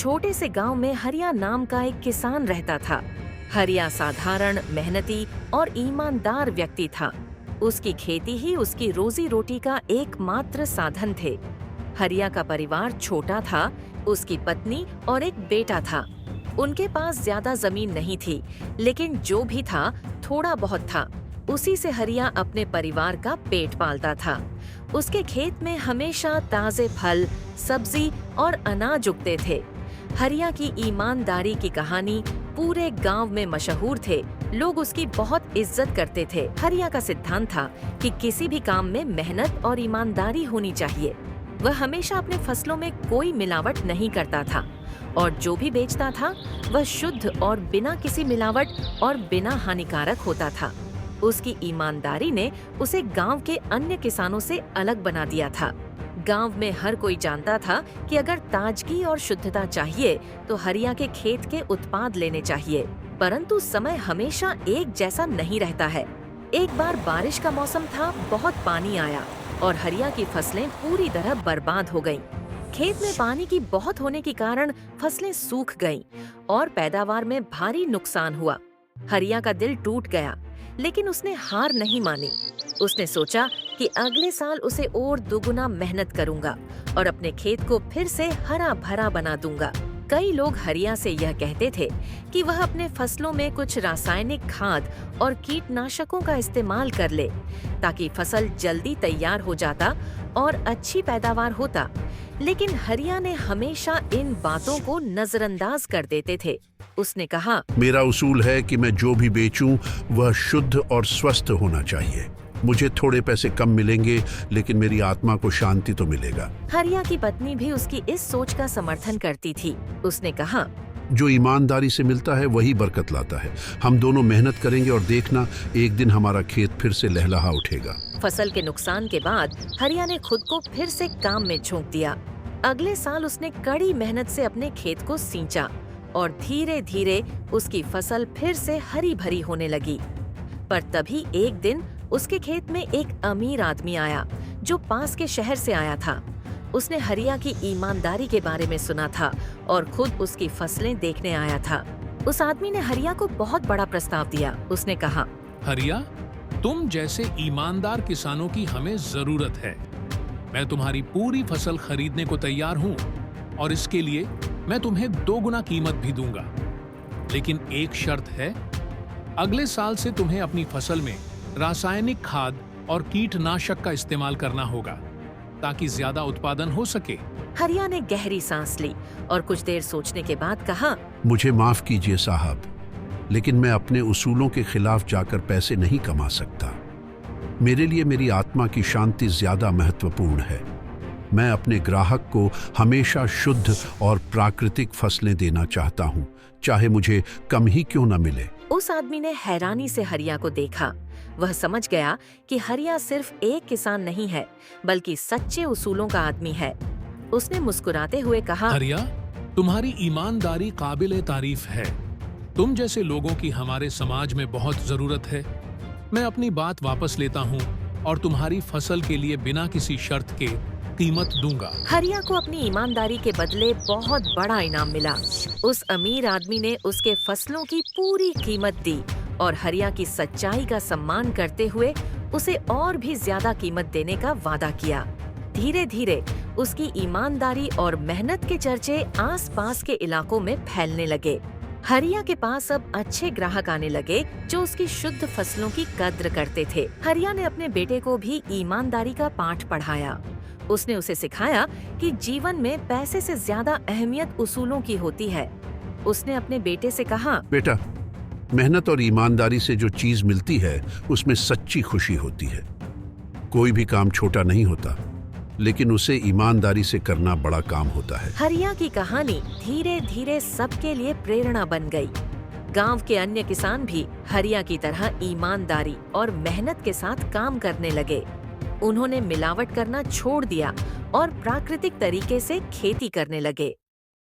छोटे से गांव में हरिया नाम का एक किसान रहता था। हरिया साधारण, मेहनती और ईमानदार व्यक्ति था। उसकी खेती ही उसकी रोजी रोटी का एकमात्र साधन थे। हरिया का परिवार छोटा था। उसकी पत्नी और एक बेटा था। उनके पास ज्यादा जमीन नहीं थी, लेकिन जो भी था थोड़ा बहुत था। उसी से हरिया अपने परिवार का पेट पालता था। उसके खेत में हमेशा ताजे फल, सब्जी और अनाज उगते थे। हरिया की ईमानदारी की कहानी पूरे गांव में मशहूर थे। लोग उसकी बहुत इज्जत करते थे। हरिया का सिद्धांत था कि किसी भी काम में मेहनत और ईमानदारी होनी चाहिए। वह हमेशा अपने फसलों में कोई मिलावट नहीं करता था और जो भी बेचता था वह शुद्ध और बिना किसी मिलावट और बिना हानिकारक होता था। उसकी ईमानदारी ने उसे गांव के अन्य किसानों से अलग बना दिया था। गांव में हर कोई जानता था कि अगर ताजगी और शुद्धता चाहिए तो हरिया के खेत के उत्पाद लेने चाहिए। परंतु समय हमेशा एक जैसा नहीं रहता है। एक बार बारिश का मौसम था, बहुत पानी आया और हरिया की फसलें पूरी तरह बर्बाद हो गईं। खेत में पानी की बहुत होने के कारण फसलें सूख गईं और पैदावार में भारी नुकसान हुआ। हरिया का दिल टूट गया, लेकिन उसने हार नहीं मानी। उसने सोचा कि अगले साल उसे और दुगुना मेहनत करूंगा और अपने खेत को फिर से हरा भरा बना दूंगा। कई लोग हरिया से यह कहते थे कि वह अपने फसलों में कुछ रासायनिक खाद और कीटनाशकों का इस्तेमाल कर ले, ताकि फसल जल्दी तैयार हो जाता और अच्छी पैदावार होता। लेकिन हरिया ने हमेशा इन बातों को नजरअंदाज कर देते थे। उसने कहा, मेरा उसूल है कि मैं जो भी बेचूं वह शुद्ध और स्वस्थ होना चाहिए। मुझे थोड़े पैसे कम मिलेंगे, लेकिन मेरी आत्मा को शांति तो मिलेगा। हरिया की पत्नी भी उसकी इस सोच का समर्थन करती थी। उसने कहा, जो ईमानदारी से मिलता है वही बरकत लाता है। हम दोनों मेहनत करेंगे और देखना, एक दिन हमारा खेत फिर से लहलहा उठेगा। फसल के नुकसान के बाद हरिया ने खुद को फिर से काम में झोंक दिया। अगले साल उसने कड़ी मेहनत से अपने खेत को सींचा और धीरे धीरे उसकी फसल फिर से हरी भरी होने लगी। पर तभी एक दिन उसके खेत में एक अमीर आदमी आया जो पास के शहर से आया था। उसने हरिया की ईमानदारी के बारे में सुना था और खुद उसकी फसलें देखने आया था। उस आदमी ने हरिया को बहुत बड़ा प्रस्ताव दिया। उसने कहा, हरिया, तुम जैसे ईमानदार किसानों की हमें जरूरत है। मैं तुम्हारी पूरी फसल खरीदने को तैयार हूँ और इसके लिए मैं तुम्हें 2 गुना कीमत भी दूंगा। लेकिन एक शर्त है, अगले साल से तुम्हें अपनी फसल में रासायनिक खाद और कीटनाशक का इस्तेमाल करना होगा, ताकि ज्यादा उत्पादन हो सके। हरिया ने गहरी सांस ली और कुछ देर सोचने के बाद कहा, मुझे माफ कीजिए साहब, लेकिन मैं अपने उसूलों के खिलाफ जाकर पैसे नहीं कमा सकता। मेरे लिए मेरी आत्मा की शांति ज्यादा महत्वपूर्ण है। मैं अपने ग्राहक को हमेशा शुद्ध और प्राकृतिक फसलें देना चाहता हूँ, चाहे मुझे कम ही क्यों न मिले। उस आदमी ने हैरानी से हरिया को देखा। वह समझ गया कि हरिया सिर्फ एक किसान नहीं है, बल्कि सच्चे उसूलों का आदमी है। उसने मुस्कुराते हुए कहा, हरिया, तुम्हारी ईमानदारी काबिले तारीफ है। तुम जैसे लोगों की हमारे समाज में बहुत जरूरत है। मैं अपनी बात वापस लेता हूँ और तुम्हारी फसल के लिए बिना किसी शर्त के कीमत दूंगा। हरिया को अपनी ईमानदारी के बदले बहुत बड़ा इनाम मिला। उस अमीर आदमी ने उसके फसलों की पूरी कीमत दी और हरिया की सच्चाई का सम्मान करते हुए उसे और भी ज्यादा कीमत देने का वादा किया। धीरे धीरे उसकी ईमानदारी और मेहनत के चर्चे आसपास के इलाकों में फैलने लगे। हरिया के पास अब अच्छे ग्राहक आने लगे जो उसकी शुद्ध फसलों की कद्र करते थे। हरिया ने अपने बेटे को भी ईमानदारी का पाठ पढ़ाया। उसने उसे सिखाया कि जीवन में पैसे से ज्यादा अहमियत उसूलों की होती है। उसने अपने बेटे से कहा, बेटा, मेहनत और ईमानदारी से जो चीज मिलती है उसमें सच्ची खुशी होती है। कोई भी काम छोटा नहीं होता, लेकिन उसे ईमानदारी से करना बड़ा काम होता है। हरिया की कहानी धीरे धीरे सबके लिए प्रेरणा बन गई। गांव के अन्य किसान भी हरिया की तरह ईमानदारी और मेहनत के साथ काम करने लगे। उन्होंने मिलावट करना छोड़ दिया और प्राकृतिक तरीके से खेती करने लगे।